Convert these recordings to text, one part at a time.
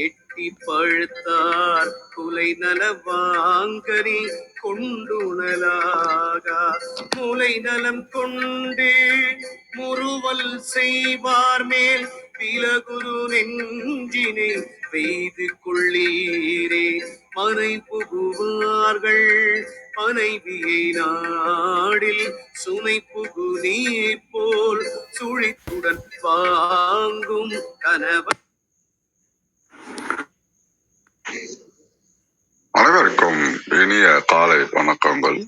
எட்டி பழுத்தார் குலை நலவாங்கனி கொண்டுணலாகா மூலை நலம் கொண்டு முறுவல் செய்வார் மேல் பிலகுரு நெஞ்சினை பெய்து கொள்ளீரே மனை புகுவார்கள் மனைவியை நாடில் சுனை புகு நீர் போல் சுழித்துடன் வாங்கும் கணவன். அனைவருக்கும் இனிய காலை வணக்கங்கள்.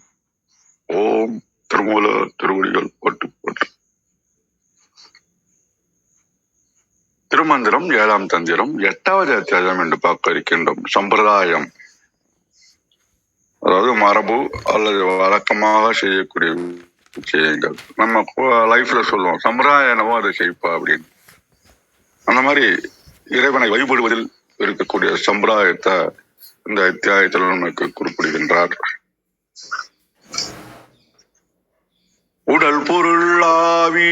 ஓம் திருமூல திருவடிகள் போற்று போற்று. திருமந்திரம் 7ஆம் தந்திரம் 8வது அத்தியாயம் என்று பார்க்க இருக்கின்றோம். சம்பிரதாயம், அதாவது மரபு அல்லது வழக்கமாக செய்யக்கூடிய விஷயங்கள். நம்ம லைஃப்ல சொல்லுவோம் சம்பிரதாயனவோ அதை செய்ப்பா அப்படின்னு. அந்த மாதிரி இறைவனை வழிபடுவதில் இருக்கக்கூடிய சம்பிரதாயத்தை இந்த அத்தியாயத்தில் நமக்கு குறிப்பிடுகின்றார். உடல் பொருள் ஆவி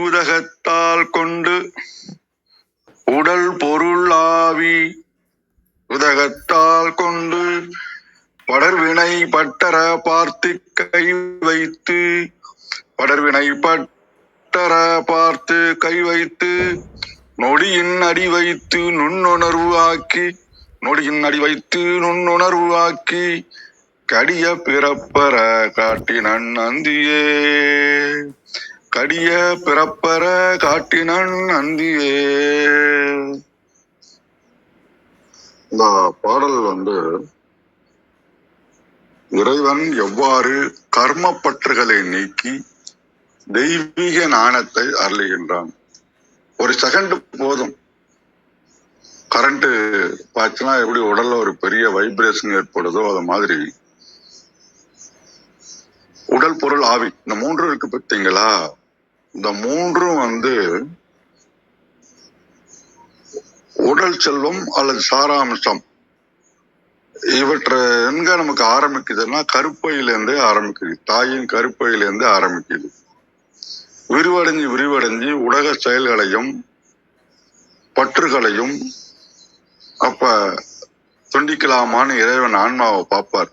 உதகத்தால் கொண்டு, உடல் பொருள் ஆவி உதகத்தால் கொண்டு படர்வினை பட்டர பார்த்து கை வைத்து, படர்வினை பட்டர பார்த்து கை வைத்து நொடியின் அடி வைத்து நுண்ணுணர்வு ஆக்கி, நொடியின் அடி வைத்து நுண்ணுணர்வு ஆக்கி கடிய பிறப்பற காட்டினன் அந்தியே, கடிய பிறப்பற காட்டினன் அந்தியே. இந்த பாடல் இறைவன் எவ்வாறு கர்மப்பற்றுகளை நீக்கி தெய்வீக ஞானத்தை அருளுகின்றான். ஒரு செகண்ட் போதும், கரண்ட் பாய்ச்சினா எப்படி உடல்ல ஒரு பெரிய வைப்ரேஷன் ஏற்படுதோ அது மாதிரி உடல் பொருள் ஆவி இந்த மூன்றும் இருக்கு பார்த்தீங்களா. இந்த மூன்றும் உடல் செல்வம் அல்லது சாராம்சம். இவற்றை எங்க நமக்கு ஆரம்பிக்குதுன்னா கருப்பையிலேருந்தே ஆரம்பிக்குது. தாயின் கருப்பையிலேருந்து ஆரம்பிக்குது. விரிவடைஞ்சு விரிவடைஞ்சு உலக செயல்களையும் பற்றுகளையும் அப்ப துண்டிக்கலாமான்னு இறைவன் ஆன்மாவை பார்ப்பார்.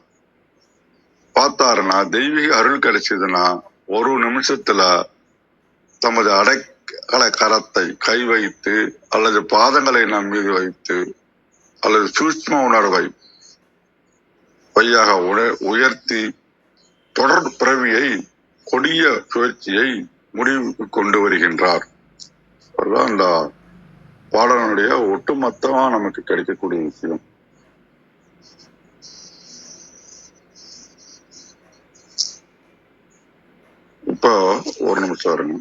பார்த்தாருன்னா தெய்வீக அருள் கிடைச்சதுன்னா ஒரு நிமிஷத்துல தமது அடைக்கல கரத்தை கை வைத்து அல்லது பாதங்களை நம் மீது வைத்து அல்லது சூட்ச்ம உணர்வை பையாக உயர்த்தி தொடர் பிறவியை கொடிய சுழற்சியை முடிவுக்கு கொண்டு வருகின்றார். அதுதான் இந்த பாடலுடைய ஒட்டுமொத்தமா நமக்கு கிடைக்கக்கூடிய விஷயம். இப்போ ஒரு நிமிஷம் இருங்க.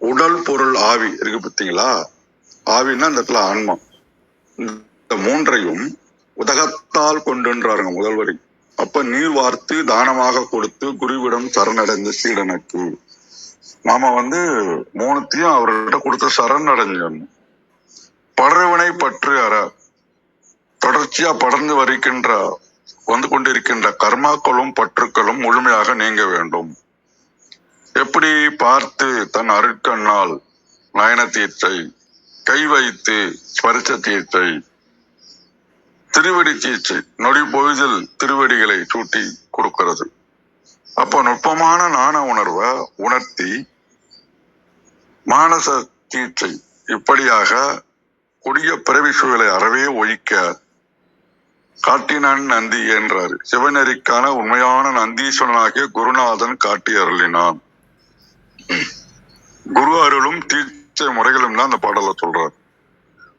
உடல் பொருள் ஆவி இருக்கு பார்த்தீங்களா. ஆவின்னா இந்த இடத்துல ஆன்மா. இந்த மூன்றையும் உதகத்தால் கொண்டுன்றாருங்க முதல் வரி. அப்ப நீர் வார்த்து தானமாக கொடுத்து குருவிடம் சரணடைந்த சீடனுக்கு. நாம மூணுத்தையும் அவர்கிட்ட கொடுத்து சரணடைஞ்சோம். படர்வினை பற்று அற தொடர்ச்சியா படர்ந்து வருகின்ற கொண்டிருக்கின்ற கர்மாக்களும் பற்றுக்களும் முழுமையாக நீங்க வேண்டும். எப்படி? பார்த்து தன் அருட்கண்ணால் நயன தீர்த்தை, கை வைத்து ஸ்பரிச தீர்த்தை, திருவடி தீர்ச்சை நொடி பொழுதில் திருவடிகளை சூட்டி கொடுக்கிறது. அப்போ நுட்பமான ஞான உணர்வை உணர்த்தி மானச தீர்ச்சை இப்படியாக கொடிய பிறவி சூழலை அறவே ஒழிக்க காட்டினான் நந்தி என்றார். சிவநெறிக்கான உண்மையான நந்தீஸ்வரனாகிய குருநாதன் காட்டி அருளினான். குரு அருளும் தீட்சை முறைகளும் தான் அந்த பாடல சொல்றார்.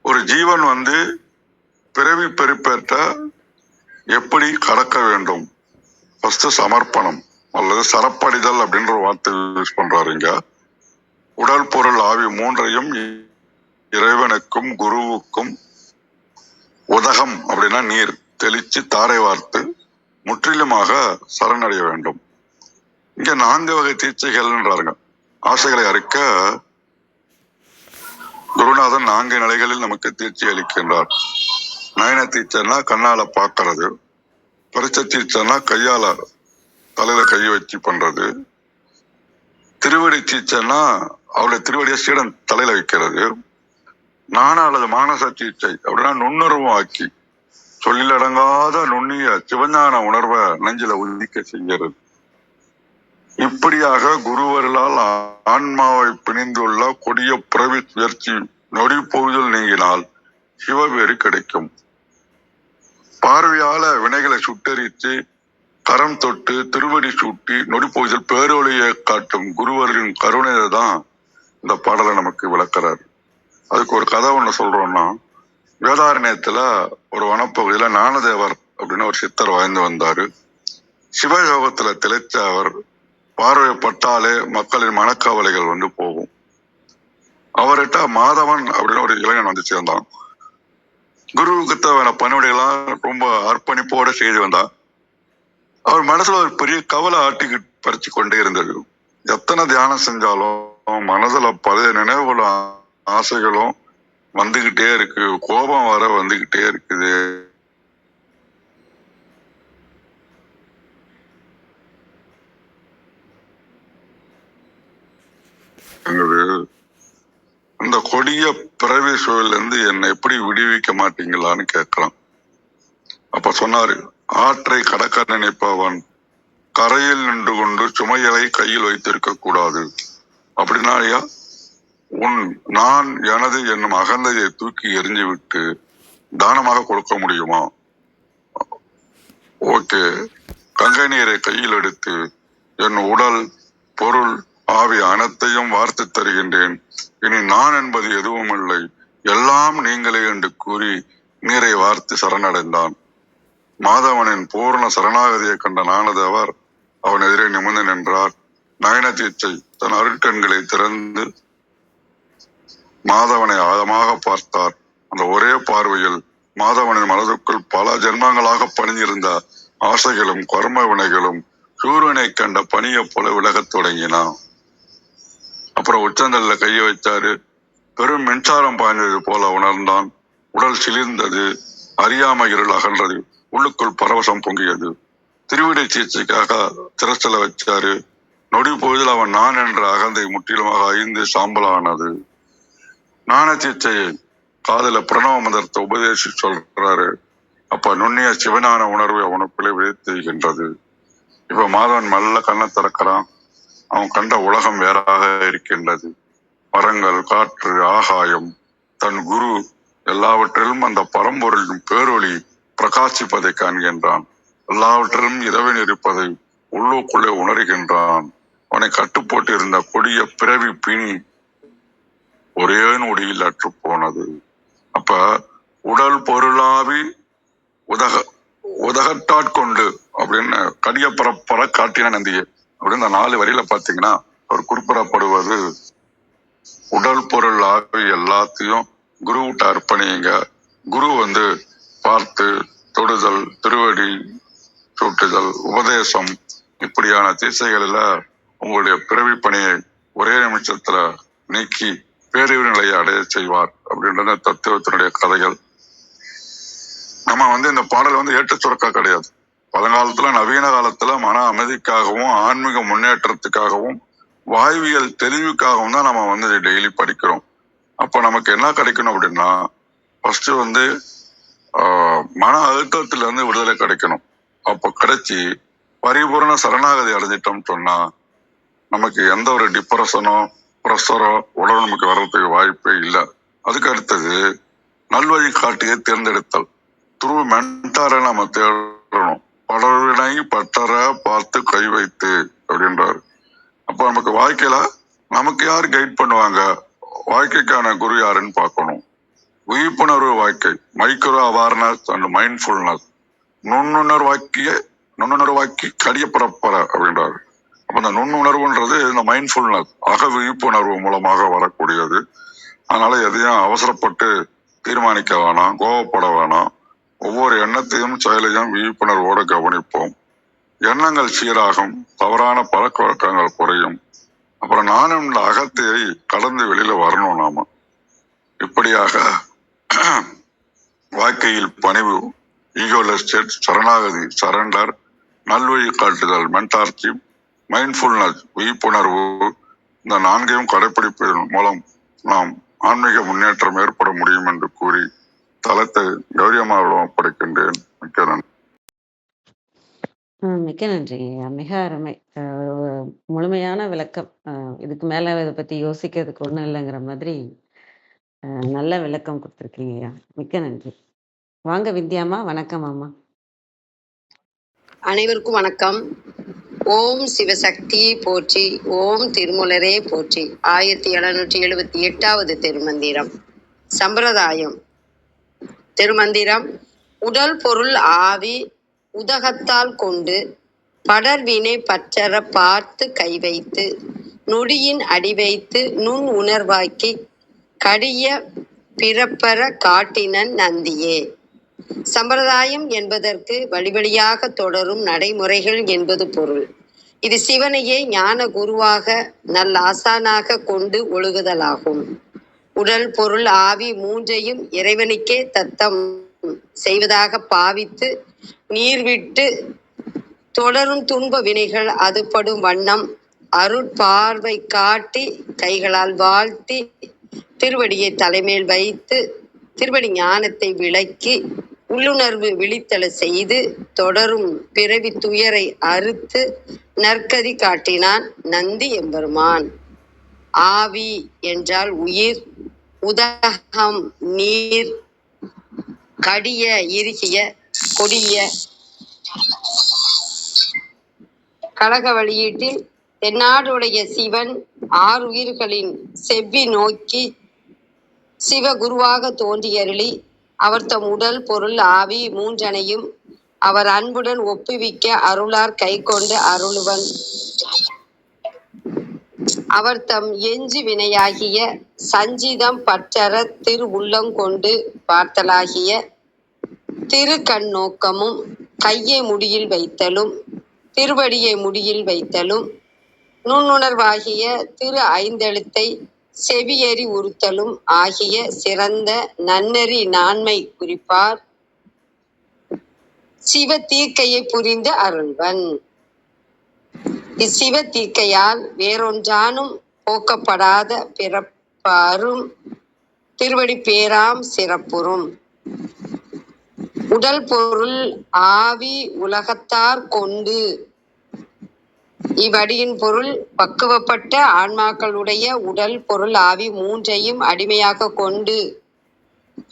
ஒரு ஜீவன் பிறவி பெருப்பேற்ற எப்படி கடக்க வேண்டும்? ஃபர்ஸ்ட் சமர்ப்பணம் அல்லது சரப்படிதல் அப்படின்ற ஒரு வார்த்தை யூஸ் பண்றாரு இங்க. உடல் பொருள் ஆவி மூன்றையும் இறைவனுக்கும் குருவுக்கும் உதகம் அப்படின்னா நீர் தெளிச்சு தாரை வார்த்து முற்றிலுமாக சரணடைய வேண்டும். இங்க 4 வகை தீட்சைகள்ன்றாருங்க. ஆசைகளை அறுக்க குருநாதன் 4 நிலைகளில் நமக்கு தீட்சை அளிக்கின்றார். நயன தீட்சைன்னா கண்ணால பார்க்கறது, பரிச்சை தீட்சைன்னா கையால தலையில கை வச்சு பண்றது. திருவடி தீட்சைன்னா அவருடைய திருவடியை சீடன் தலையில வைக்கிறது. ஞான அல்லது மானச தீட்சை அப்படின்னா நுண்ணுணர்வு ஆக்கி சொல்லிலடங்காத நுண்ணிய சிவஞான உணர்வை நெஞ்சில உதிக்க செய்கிறது. இப்படியாக குருவர்களால் ஆன்மாவை பிணிந்துள்ள கொடிய பிறவி முயற்சி நொடி பொழுதில் நீங்கினால் சிவபேறு கிடைக்கும். பார்வையால வினைகளை சுட்டரித்து கரம் தொட்டு திருவடி சூட்டி நொடி பொழுதில் பேரொழியை காட்டும் குருவரின் கருணையை தான் இந்த பாடலை நமக்கு விளக்குறாரு. அதுக்கு ஒரு கதை ஒண்ணு சொல்றோம்னா, வேதாரண்யத்துல ஒரு வனப்பகுதியில ஞானதேவர் அப்படின்னு ஒரு சித்தர் வாழ்ந்து வந்தாரு. சிவயோகத்துல திளைச்ச அவர் பார்வைப்பட்டாலே மக்களின் மனக்கவலைகள் வந்து போகும். அவர்கிட்ட மாதவன் அப்படின்னு ஒரு இளைஞன் வந்து சேர்ந்தான். குருவுக்கு தேவையான பணிவிடைகளாம் ரொம்ப அர்ப்பணிப்போட செய்து வந்தான். அவர் மனசுல ஒரு பெரிய கவலை ஆட்டி பறிச்சு கொண்டே இருந்தது. எத்தனை தியானம் செஞ்சாலும் மனதுல பழைய நினைவுகளும் ஆசைகளும் வந்துகிட்டே இருக்கு, கோபம் வர வந்துகிட்டே இருக்குது. இந்த கொடிய பிறவி சூழல்ல இருந்து என்னை எப்படி விடுவிக்க மாட்டீங்களான்னு கேட்கலாம். அப்ப சொன்னாரு, ஆற்றை கடக்க நினைப்பவன் கரையில் நின்று கொண்டு சுமைகளை கையில் வைத்திருக்க கூடாது. அப்படின்னா ஐயா, நான் எனது என்னும் அகந்தையை தூக்கி எரிஞ்சு விட்டு தானமாக கொடுக்க முடியுமா? ஓகே, கங்கை நீரை கையில் எடுத்து என் உடல் பொருள் ஆவி அனைத்தையும் வார்த்து தருகின்றேன். இனி நான் என்பது எதுவும் இல்லை, எல்லாம் நீங்களே என்று கூறி நீரை வார்த்து சரணடைந்தான். மாதவனின் பூர்ண சரணாகதியை கண்ட ஞானதேவர் அவன் எதிரே நிமிர்ந்து நின்றார். நயன தீட்சை தன் அருட்கண்களை திறந்து மாதவனை ஆழமாக பார்த்தார். அந்த ஒரே பார்வையில் மாதவனின் மனதுக்குள் பல ஜென்மங்களாக பணிந்திருந்த ஆசைகளும் கர்ம வினைகளும் சூரியனை கண்ட பனியை போல விலகத் தொடங்கினான். அப்புறம் உச்சந்தல்ல கையை வச்சாரு. பெரும் மின்சாரம் பாய்ந்தது போல உணர்ந்தான். உடல் சிலிர்ந்தது, அறியாம இருள் அகன்றது, உள்ளுக்குள் பரவசம் பொங்கியது. திருவிடை சிகிச்சைக்காக திரச்சல வச்சாரு. நொடி பொழுதில் அவன் நான் என்ற அகந்தை முற்றிலுமாக ஐந்து சாம்பலானது. ஞான சிகிச்சையை காதல பிரணவ மந்திரத்தை உபதேசி சொல்றாரு. அப்ப நுண்ணிய சிவஞான உணர்வை அவனுக்குள்ளே விதைத்துகின்றது. இப்ப மாதவன் மெல்ல கண்ணை திறக்கிறான். அவன் கண்ட உலகம் வேறாக இருக்கின்றது. மரங்கள், காற்று, ஆகாயம், தன் குரு எல்லாவற்றிலும் அந்த பரம்பொருளின் பேரொளி பிரகாசிப்பதை காண்கின்றான். எல்லாவற்றிலும் இறைவன் இருப்பதை உள்ளுக்குள்ளே உணர்கின்றான். அவனை கட்டுப்போட்டு இருந்த கொடிய பிறவி பிணி ஒரே நொடியில் அற்று போனது. அப்ப உடல் பொருளாவி உதகட்டாட்கொண்டு அப்படின்னு கடிய பரப்பர காட்டின நந்தியை அப்படின்னு இந்த 4 வரியில பாத்தீங்கன்னா அவர் குறிப்பிடப்படுவது, உடல் பொருள் ஆவி எல்லாத்தையும் குருவிட்ட அர்ப்பணிங்க. குரு வந்து பார்த்து தொடுதல், திருவடி சூட்டுதல், உபதேசம், இப்படியான திசைகளில உங்களுடைய பிறவி பணியை ஒரே நிமிஷத்துல நீக்கி பேரறிவு நிலையை அடைய செய்வார் அப்படின்ற தத்துவத்தினுடைய கதைகள். நம்ம வந்து இந்த பாடல் வந்து ஏற்ற சுரக்கா கிடையாது. பழங்காலத்துல நவீன காலத்துல மன அமைதிக்காகவும் ஆன்மீக முன்னேற்றத்துக்காகவும் வாழ்வியல் தெளிவுக்காகவும் தான் நம்ம வந்து டெய்லி படிக்கிறோம். அப்ப நமக்கு என்ன கிடைக்கணும் அப்படின்னா, ஃபர்ஸ்ட் வந்து மன அழுத்தத்துல இருந்து விடுதலை கிடைக்கணும். அப்ப கிடைச்சி பரிபூர்ண சரணாகதி அடைஞ்சிட்டோம்னு சொன்னா நமக்கு எந்த ஒரு டிப்ரெஷனோ ப்ரெஷரோ உடல் நமக்கு வர்றதுக்கு வாய்ப்பே இல்லை. அதுக்கு அடுத்தது நல்வழி காட்டியை தேர்ந்தெடுத்தல். துருவ மென்டாரை நம்ம தேடணும். படவினை பட்டற பார்த்து கை வைத்து அப்படின்றாரு. அப்ப நமக்கு வாழ்க்கையில நமக்கு யார் கைட் பண்ணுவாங்க, வாழ்க்கைக்கான குரு யாருன்னு பார்க்கணும். விழிப்புணர்வு வாழ்க்கை, மைக்ரோ அவேர்னஸ் அண்ட் மைண்ட்ஃபுல்னஸ், நுண்ணுணர்வாக்கி கடிய பரப்பற அப்படின்றாரு. அப்ப இந்த நுண்ணுணர்வுன்றது இந்த மைண்ட்ஃபுல்னஸ் அக விழிப்புணர்வு மூலமாக வரக்கூடியது. அதனால எதையும் அவசரப்பட்டு தீர்மானிக்க வேணாம், கோவப்பட வேணாம். ஒவ்வொரு எண்ணத்தையும் செயலையும் விழிப்புணர்வோடு கவனிப்போம். எண்ணங்கள் சீராகும், தவறான பழக்க வழக்கங்கள் குறையும். அப்புறம் நானும் இந்த அகத்தையை கடந்து வெளியில வரணும். நாம இப்படியாக வாழ்க்கையில் பணிவு, ஈகோலெஸ் ஸ்டேட், சரணாகதி, சரண்டர், நல்வழி காட்டுதல், மென்டார்ஷிப், மைண்ட்ஃபுல்னஸ், விழிப்புணர்வு, இந்த 4ஐயும் கடைபிடிப்பதன் மூலம் நாம் ஆன்மீக முன்னேற்றம் ஏற்பட முடியும் என்று கூறி தளத்தை கௌரியமாவிடம் ஒப்படைக்கின்றேன். மிக்க நன்றி. மிக்க நன்றிங்க ஐயா. மிக அருமை. முழுமையான விளக்கம். இதுக்கு மேல இதை பத்தி யோசிக்கிறதுக்கு ஒண்ணும் இல்லைங்கிற மாதிரி நல்ல விளக்கம் கொடுத்துருக்கீங்க ஐயா. மிக்க நன்றி. வாங்க வித்யாமா. வணக்கம் அம்மா. அனைவருக்கும் வணக்கம். ஓம் சிவசக்தி போற்றி, ஓம் திருமூலரே போற்றி. 1778வது திருமந்திரம். சம்பிரதாயம். திருமந்திரம். உடல் பொருள் ஆவி உதகத்தால் கொண்டு படர்வினை பற்றற பார்த்து கை வைத்து நொடியின் அடி வைத்து நுண் உணர்வாக்கி கடிய பிறப்பற காட்டினன் நந்தியே. சம்பிரதாயம் என்பதற்கு வழிவழியாக தொடரும் நடைமுறைகள் என்பது பொருள். இது சிவனையே ஞான குருவாக நல்லாசானாக கொண்டு ஒழுகுதலாகும். உடல் பொருள் ஆவி மூன்றையும் இறைவனுக்கே தத்தம் செய்வதாக பாவித்து நீர்விட்டு தொடரும் துன்ப வினைகள் அதுபடும் வண்ணம் அருட்பார்வை காட்டி கைகளால் வாழ்த்தி திருவடியை தலைமேல் வைத்து திருவடி ஞானத்தை விளக்கி உள்ளுணர்வு விழித்தல செய்து தொடரும் பிறவி துயரை அறுத்து நற்கதி காட்டினான் நந்தி எம்பெருமான். ஆவி என்றால் உயிர், உதகம் நீர், கடிய இறுகிய கொடிய. கழக வெளியீட்டில் தென்னாடுடைய சிவன் 6 உயிர்களின் செவ்வி நோக்கி சிவகுருவாக தோன்றியருளி அவர் தம் உடல் பொருள் ஆவி மூன்றனையும் அவர் அன்புடன் ஒப்புவிக்க அருளார் கை கொண்டு அருளுவன். அவர் தம் எஞ்சி வினையாகிய சஞ்சிதம் பற்றற திரு உள்ளங்கொண்டு பார்த்தலாகிய திரு கண் நோக்கமும் கையை முடியில் வைத்தலும் திருவடியை முடியில் வைத்தலும் நுண்ணுணர்வாகிய திரு ஐந்தெழுத்தை செவியறி உறுத்தலும் ஆகிய சிறந்த நன்னெறி நான்மை குறிப்பார் சிவ தீர்க்கையை புரிந்து அருள்வன். இச்சிவ தீர்க்கையால் வேறொன்றானும் போக்கப்படாத பிறப்பாரும் திருவடி பேராம் சிறப்புறும். உடல் பொருள் ஆவி உலகத்தார் கொண்டு. இவ்வடியின் பொருள் பக்குவப்பட்ட ஆன்மாக்களுடைய உடல் பொருள் ஆவி மூன்றையும் அடிமையாக கொண்டு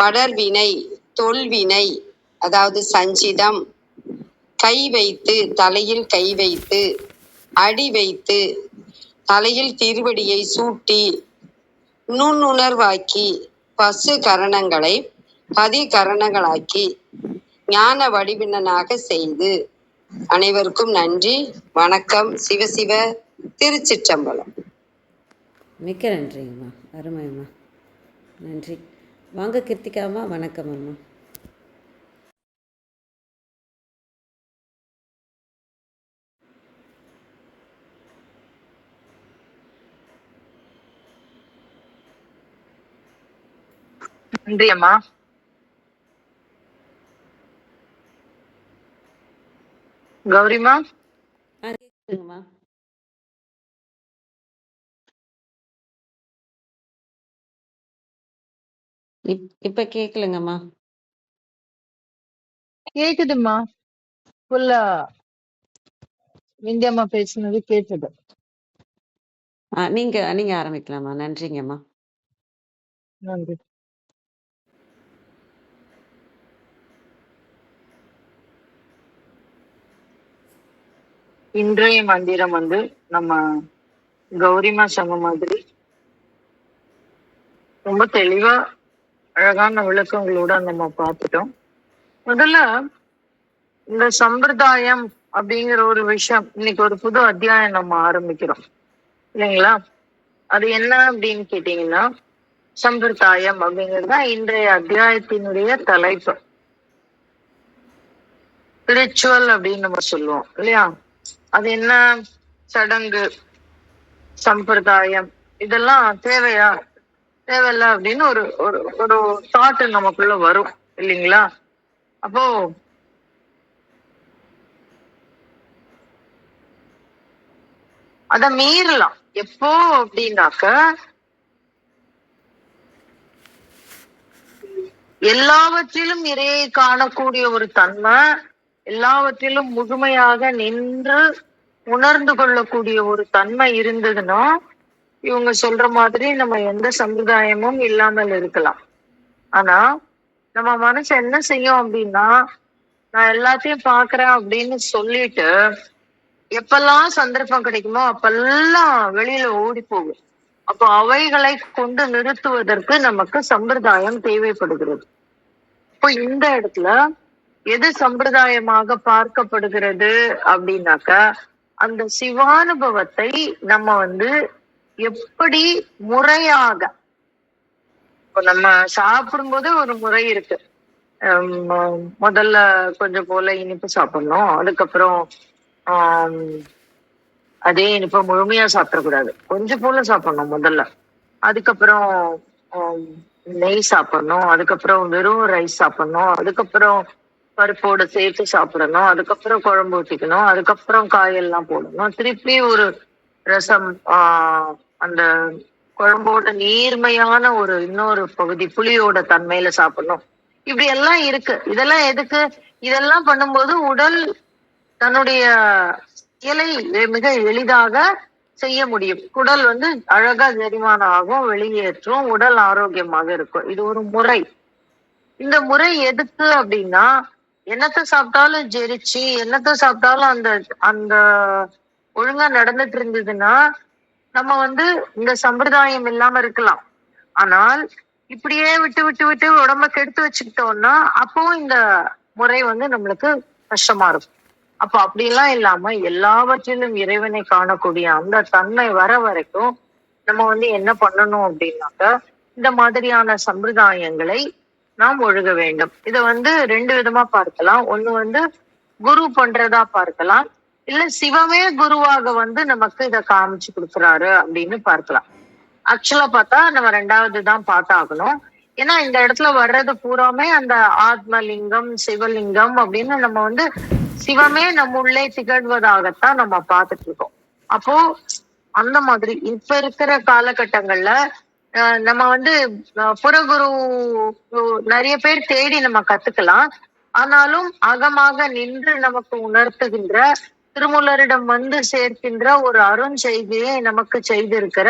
படர்வினை தொல்வினை அதாவது சஞ்சிதம் கை வைத்து தலையில் கை வைத்து அடி வைத்து தலையில் திருவடியை சூட்டி நுண்ணுணர்வாக்கி பசு கரணங்களை பதிகரணங்களாக்கி ஞான வடிவினனாக செய்து. அனைவருக்கும் நன்றி, வணக்கம். சிவசிவ. திருச்சிற்றம்பலம். மிக்க நன்றிங்கம்மா. அருமைம்மா. நன்றி. வாங்க கிருத்திகாமா. வணக்கம் அம்மா. நன்றி அம்மா. கௌரிமா. கேக்குதுங்கம்மா. இப்ப கேக்கலங்கம்மா. கேக்குதுமா. ஃபுல்லா விந்தியம்மா பேசுனது கேட்டது. நீங்க நீங்க ஆரம்பிக்கலாமா. நன்றிங்கம்மா. நன்றி. இன்றைய மந்திரம் நம்ம கௌரிமா சொன்ன மாதிரி ரொம்ப தெளிவா அழகான விளக்கங்களோட நம்ம பார்த்துட்டோம். முதல்ல இந்த சம்பிரதாயம் அப்படிங்கிற ஒரு விஷயம், இன்னைக்கு ஒரு புது அத்தியாயம் நம்ம ஆரம்பிக்கிறோம் இல்லைங்களா? அது என்ன அப்படின்னு கேட்டீங்கன்னா, சம்பிரதாயம் அப்படிங்கிறது இன்றைய அத்தியாயத்தினுடைய தலைப்பு. ரிச்சுவல் அப்படின்னு நம்ம சொல்லுவோம் இல்லையா? அது என்ன? சடங்கு, சம்பிரதாயம் இதெல்லாம் தேவையா தேவையில்ல அப்படின்னு ஒரு ஒரு தாட் நமக்குள்ள வரும் இல்லைங்களா? அப்போ அத மீறலாம். எப்போ அப்படின்னாக்க எல்லாவற்றிலும் இறையை காணக்கூடிய ஒரு தன்மை, எல்லாவற்றிலும் முழுமையாக நின்று உணர்ந்து கொள்ளக்கூடிய ஒரு தன்மை இருந்ததுன்னா, இவங்க சொல்ற மாதிரி நம்ம எந்த சம்பிரதாயமும் இல்லாமல் இருக்கலாம். ஆனா நம்ம மனசு என்ன செய்யும் அப்படின்னா, நான் எல்லாத்தையும் பாக்குறேன் அப்படின்னு சொல்லிட்டு எப்பெல்லாம் சந்தர்ப்பம் கிடைக்குமோ அப்பெல்லாம் வெளியில ஓடி போகும். அப்போ அவைகளை கொண்டு நிறுத்துவதற்கு நமக்கு சம்பிரதாயம் தேவைப்படுகிறது. இப்போ இந்த இடத்துல எது சம்பிரதாயமாக பார்க்கப்படுகிறது அப்படின்னாக்க, அந்த சிவானுபவத்தை நம்ம எப்படி முறையாக, இப்போ நம்ம சாப்பிடும்போது ஒரு முறை இருக்கு. முதல்ல கொஞ்சம் போல இனிப்பு சாப்பிடணும், அதுக்கப்புறம் ஆஹ் அதே இனிப்ப முழுமையா சாப்பிடக்கூடாது, கொஞ்சம் போல சாப்பிடணும் முதல்ல, அதுக்கப்புறம் நெய் சாப்பிடணும், அதுக்கப்புறம் வெறும் ரைஸ் சாப்பிடணும், அதுக்கப்புறம் பருப்போட சேர்த்து சாப்பிடணும், அதுக்கப்புறம் குழம்பு ஊற்றிக்கணும், அதுக்கப்புறம் காயெல்லாம் போடணும், திருப்பி ஒரு ரசம், அந்த குழம்போட நீர்மையான ஒரு இன்னொரு பகுதி புளியோட தன்மையில சாப்பிடணும். இப்படி எல்லாம் இருக்கு. இதெல்லாம் எதுக்கு? இதெல்லாம் பண்ணும்போது உடல் தன்னுடைய இயலை மிக எளிதாக செய்ய முடியும். குடல் அழகா செரிமானம் ஆகும், வெளியேற்றும், உடல் ஆரோக்கியமாக இருக்கும். இது ஒரு முறை. இந்த முறை எதுக்கு அப்படின்னா, என்னத்தை சாப்பிட்டாலும் ஜெரிச்சு, என்னத்தை சாப்பிட்டாலும் அந்த அந்த ஒழுங்கா நடந்துட்டு இருந்ததுன்னா நம்ம இந்த சம்பிரதாயம் இல்லாம இருக்கலாம். ஆனால் இப்படியே விட்டு விட்டு விட்டு உடம்ப கெடுத்து வச்சுக்கிட்டோம்னா அப்போ இந்த முறை நம்மளுக்கு கஷ்டமா இருக்கும். அப்ப அப்படியெல்லாம் இல்லாம எல்லாவற்றிலும் இறைவனை காணக்கூடிய அந்த தன்மை வர வரைக்கும் நம்ம என்ன பண்ணணும் அப்படின்னாக்க, இந்த மாதிரியான சம்பிரதாயங்களை நாம் ஒழுக வேண்டும். இத 2 விதமா பார்க்கலாம். ஒண்ணு குரு பண்றதா பார்க்கலாம், இல்ல சிவமே குருவாக நமக்கு இத காமிச்சு கொடுக்குறாரு அப்படின்னு பார்க்கலாம். ஆக்சுவலா பார்த்தா நம்ம 2வது தான் பார்த்தாகணும். ஏன்னா இந்த இடத்துல வர்றது பூராமே அந்த ஆத்மலிங்கம், சிவலிங்கம் அப்படின்னு நம்ம சிவமே நம்ம உள்ளே திகழ்வதாகத்தான் நம்ம பார்த்துட்டு இருக்கோம். அப்போ அந்த மாதிரி இப்ப இருக்கிற காலகட்டங்கள்ல நம்ம புறகுரு நிறைய பேர் தேடி நம்ம கத்துக்கலாம். ஆனாலும் அகமாக நின்று நமக்கு உணர்த்துகின்ற, திருமூலரிடம் சேர்க்கின்ற ஒரு அருஞ்செய்தியை நமக்கு செய்திருக்கிற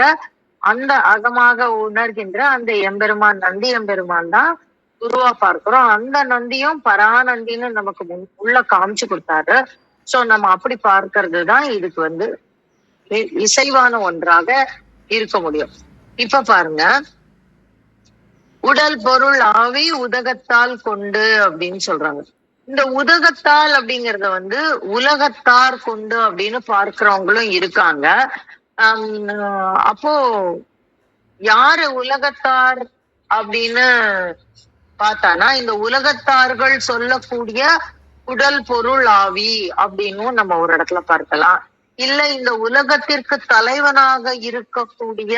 அந்த அகமாக உணர்கின்ற அந்த எம்பெருமான், நந்தி எம்பெருமான் தான் குருவா பார்க்கிறோம். அந்த நந்தியும் பராநந்தின்னு நமக்கு உள்ள காமிச்சு கொடுத்தாரு. சோ நம்ம அப்படி பார்க்கறது தான் இதுக்கு இசைவான ஒன்றாக இருக்க முடியும். இப்ப பாருங்க, உடல் பொருள் ஆவி உதகத்தால் கொண்டு அப்படின்னு சொல்றாங்க. இந்த உதகத்தால் அப்படிங்கறத உலகத்தார் கொண்டு அப்படின்னு பார்க்கிறவங்களும் இருக்காங்க. அப்போ யாரு உலகத்தார் அப்படின்னு பார்த்தானா, இந்த உலகத்தார்கள் சொல்லக்கூடிய உடல் பொருள் ஆவி அப்படின்னும் நம்ம ஒரு இடத்துல பார்க்கலாம். இல்ல இந்த உலகத்திற்கு தலைவனாக இருக்கக்கூடிய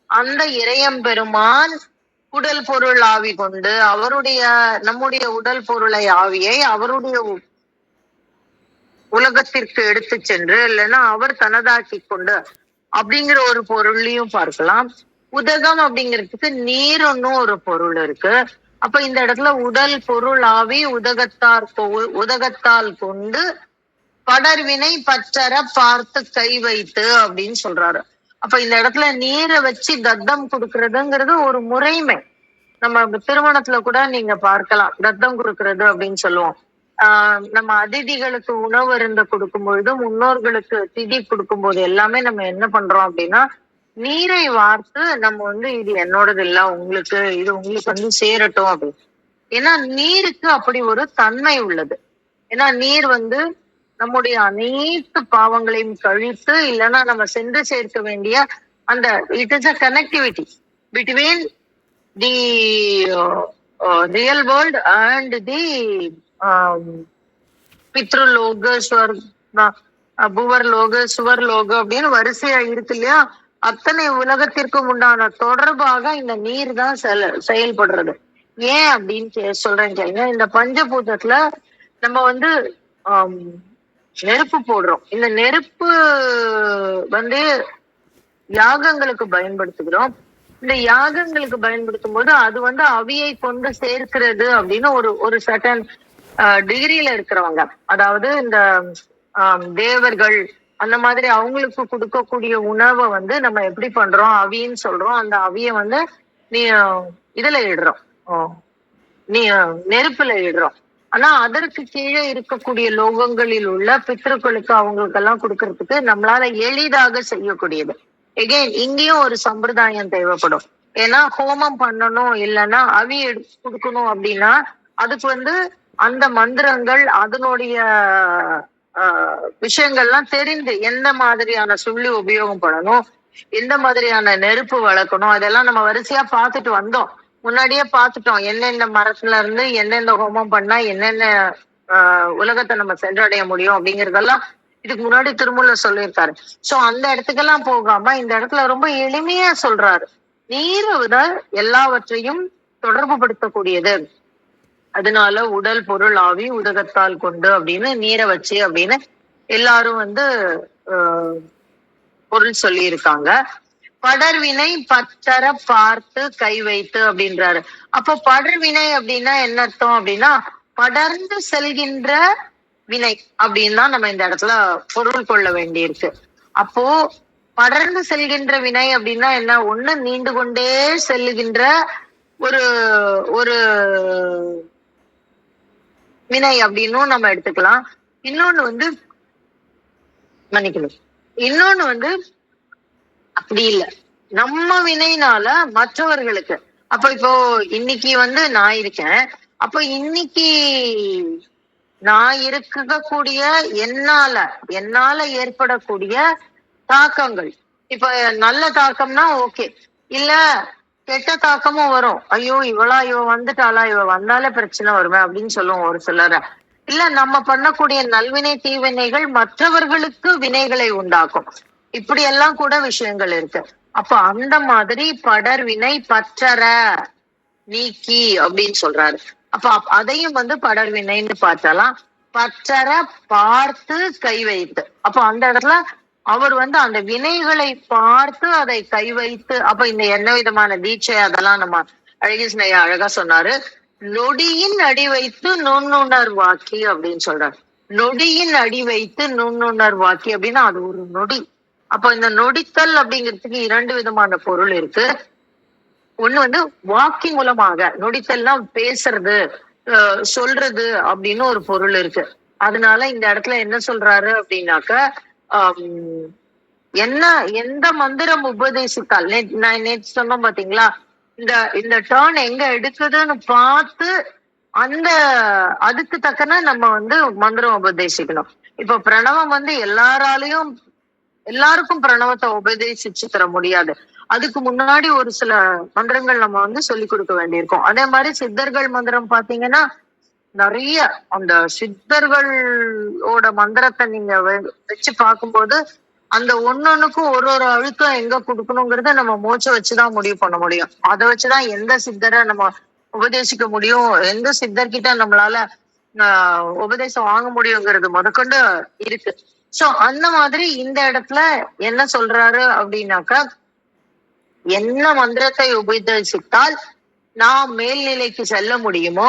அந்த இறையம்பெருமான் உடல் பொருள் ஆவி கொண்டு நம்முடைய உடல் பொருளை ஆவியை அவருடைய உலகத்திற்கு எடுத்து சென்று, இல்லைன்னா அவர் தனதாக்கி கொண்டு அப்படிங்கிற ஒரு பொருளையும் பார்க்கலாம். உதகம் அப்படிங்கிறதுக்கு நீர் ஒன்னும் ஒரு பொருள் இருக்கு. அப்ப இந்த இடத்துல உடல் பொருள் ஆவி உதகத்தால் கொண்டு படர்வினை பற்றற பார்த்து கை வைத்து அப்படின்னு சொல்றாரு. அப்ப இந்த இடத்துல நீரை வச்சு தத்தம் கொடுக்கறதுங்கிறது ஒரு முறைமை. நம்ம திருமணத்துல கூட நீங்க பார்க்கலாம், தத்தம் கொடுக்கறது அப்படின்னு சொல்லுவோம். நம்ம அதிதிகளுக்கு உணவு அருந்த கொடுக்கும் பொழுது, முன்னோர்களுக்கு திதி கொடுக்கும் போது எல்லாமே நம்ம என்ன பண்றோம் அப்படின்னா, நீரை வார்த்து நம்ம இது என்னோடது இல்ல, உங்களுக்கு இது உங்களுக்கு சேரட்டும் அப்படின்னு. ஏன்னா நீருக்கு அப்படி ஒரு தன்மை உள்ளது. ஏன்னா நீர் நம்முடைய அனைத்து பாவங்களையும் கழித்து, இல்லைன்னா நம்ம சென்று சேர்க்க வேண்டிய அந்த it is a connectivity between the real world and the பித்ருலோக, புவர்லோக, சுவர்லோக அப்படின்னு வரிசையா இருக்கு இல்லையா? அத்தனை உலகத்திற்கும் உண்டான தொடர்பாக இந்த நீர் தான் செயல்படுறது. ஏன் அப்படின்னு சொல்றேன் கேளுங்க. இந்த பஞ்சபூதத்துல நம்ம நெருப்பு போடுறோம். இந்த நெருப்பு வந்து யாகங்களுக்கு பயன்படுத்துகிறோம். இந்த யாகங்களுக்கு பயன்படுத்தும் போது அது வந்து அவியை கொண்டு சேர்க்கிறது அப்படின்னு ஒரு சர்டன் டிகிரியில இருக்கிறவங்க, அதாவது இந்த தேவர்கள் அந்த மாதிரி அவங்களுக்கு கொடுக்கக்கூடிய உணவை வந்து நம்ம எப்படி பண்றோம், அவின்னு சொல்றோம். அந்த அவிய வந்து நீ இதுல இடுறோம், நீ நெருப்புல இடுறோம். ஆனா அதற்கு கீழே இருக்கக்கூடிய லோகங்களில் உள்ள பித்ருக்களுக்கு அவங்களுக்கெல்லாம் கொடுக்கறதுக்கு நம்மளால எளிதாக செய்யக்கூடியது. எகைன் இங்கேயும் ஒரு சம்பிரதாயம் தேவைப்படும். ஏன்னா ஹோமம் பண்ணணும் இல்லைன்னா அவி கொடுக்கணும் அப்படின்னா அதுக்கு வந்து அந்த மந்திரங்கள் அதனுடைய விஷயங்கள்லாம் தெரிந்து எந்த மாதிரியான சொல்லி உபயோகம் பண்ணணும், எந்த மாதிரியான நெருப்பு வளர்க்கணும், அதெல்லாம் நம்ம வரிசையா பார்த்துட்டு வந்தோம். முன்னாடியே பார்த்துட்டோம் என்னென்ன மரத்துல இருந்து என்னென்ன ஹோமம் பண்ணா என்னென்ன உலகத்தை நம்ம சென்றடைய முடியும் அப்படிங்கறதெல்லாம் இதுக்கு முன்னாடி திருமூலர் சொல்லியிருக்காரு. சோ அந்த இடத்துக்கெல்லாம் போகாம இந்த இடத்துல ரொம்ப எளிமையா சொல்றாரு. நீர் எல்லாவற்றையும் தொடர்பு படுத்தக்கூடியது. அதனால உடல் பொருள் ஆவி உதகத்தால் கொண்டு அப்படின்னு நீரை வச்சு அப்படின்னு எல்லாரும் வந்து பொருள் சொல்லி இருக்காங்க. படர்வினை பற்றற பார்த்து கை வைத்து அப்படின்றாரு. அப்போ படர்வினை அப்படின்னா என்ன அர்த்தம் அப்படின்னா படர்ந்து செல்கின்ற வினை அப்படின்னு தான் நம்ம இந்த இடத்துல பொருள் கொள்ள வேண்டியிருக்கு. அப்போ படர்ந்து செல்கின்ற வினை அப்படின்னா என்ன, ஒண்ணு நீண்டு கொண்டே செல்லுகின்ற ஒரு ஒரு வினை அப்படின்னும் நம்ம எடுத்துக்கலாம். இன்னொன்னு வந்து மன்னிக்கணும், இன்னொன்னு வந்து அப்படி இல்லை, நம்ம வினைனால மற்றவர்களுக்கு. அப்ப இப்போ இன்னைக்கு வந்து நான் இருக்கேன், அப்ப இன்னைக்கு நான் இருக்கக்கூடிய என்னால ஏற்படக்கூடிய தாக்கங்கள், இப்ப நல்ல தாக்கம்னா ஓகே, இல்ல கெட்ட தாக்கமும் வரும். ஐயோ இவ வந்துட்டாளா, இவ வந்தாலே பிரச்சனை வருமே அப்படின்னு சொல்லுவோம் ஒரு சிலர. இல்ல நம்ம பண்ணக்கூடிய நல்வினை தீவினைகள் மற்றவர்களுக்கு வினைகளை உண்டாக்கும். இப்படி எல்லாம் கூட விஷயங்கள் இருக்கு. அப்ப அந்த மாதிரி படர் வினை பற்றற நீக்கி அப்படின்னு சொல்றாரு. அப்ப அதையும் வந்து படர் வினைன்னு பார்த்தலாம். பற்றற பார்த்து கை வைத்து, அப்ப அந்த இடத்துல அவர் வந்து அந்த வினைகளை பார்த்து அதை கை வைத்து, அப்ப இந்த என்ன விதமான தீட்சை அதெல்லாம் நம்ம அழகிஸ்னையா அழகா சொன்னாரு. நொடியின் அடி வைத்து நுண்ணுணர்வாக்கி அப்படின்னு சொல்றாரு. நொடியின் அடி வைத்து நுண்ணுணர்வாக்கி அப்படின்னா அது ஒரு நொடி. அப்ப இந்த நொடித்தல் அப்படிங்கிறதுக்கு 2 விதமான பொருள் இருக்கு. ஒண்ணு வந்து வாக்கிங் மூலமாக, நொடித்தல்னா பேசுறது சொல்றது அப்படின்னு ஒரு பொருள் இருக்கு. அதனால இந்த இடத்துல என்ன சொல்றாரு அப்படின்னாக்க எந்த மந்திரம் உபதேசித்தால், நான் நேற்று சொன்னோம் பாத்தீங்களா, இந்த டேர்ன் எங்க எடுக்குதுன்னு பார்த்து அதுக்கு தக்கன நம்ம வந்து மந்திரம் உபதேசிக்கணும். இப்ப பிரணவம் வந்து எல்லாருக்கும் பிரணவத்தை உபதேசிச்சு தர முடியாது. அதுக்கு முன்னாடி ஒரு சில மந்திரங்கள் நம்ம வந்து சொல்லி கொடுக்க வேண்டியிருக்கும். அதே மாதிரி சித்தர்கள் மந்திரம் பாத்தீங்கன்னா நிறைய அந்த சித்தர்களோட மந்திரத்தை நீங்க வச்சு பார்க்கும்போது அந்த ஒன்னொன்னுக்கும் ஒரு அழுத்தம் எங்க கொடுக்கணுங்கிறத நம்ம மூச்சை வச்சுதான் முடிவு பண்ண முடியும். அதை வச்சுதான் எந்த சித்தரை நம்ம உபதேசிக்க முடியும், எந்த சித்தர்கிட்ட நம்மளால உபதேசம் வாங்க முடியுங்கிறது முதற்கொண்டு இருக்கு. சோ அந்த மாதிரி இந்த இடத்துல என்ன சொல்றாரு அப்படின்னாக்கா, என்ன மந்திரத்தை உபதேசித்தால் நாம் மேல்நிலைக்கு செல்ல முடியுமோ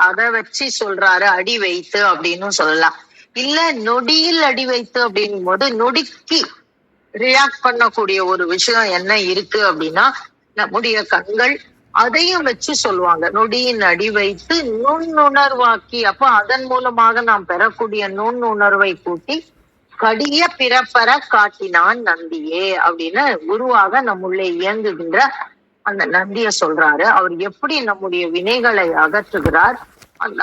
அதை வச்சு சொல்றாரு. அடி வைத்து அப்படின்னு சொல்லலாம். இல்ல நொடியில் அடி வைத்து அப்படிங்கும் போது நொடிக்கு ரியாக்ட் பண்ணக்கூடிய ஒரு விஷயம் என்ன இருக்கு அப்படின்னா நம்முடைய கண்கள், அதையும் வச்சு சொல்லுவாங்க. நொடியின் அடி வைத்து நுண்ணுணர்வாக்கி, அப்ப அதன் மூலமாக நாம் பெறக்கூடிய நுண்ணுணர்வை கூட்டி கடிய பிறப்பற காட்டினான் நந்தியே அப்படின்னு குருவாக நம்முள்ளே இயங்குகின்ற அந்த நந்திய சொல்றாரு. அவர் எப்படி நம்முடைய வினைகளை அகற்றுகிறார். அந்த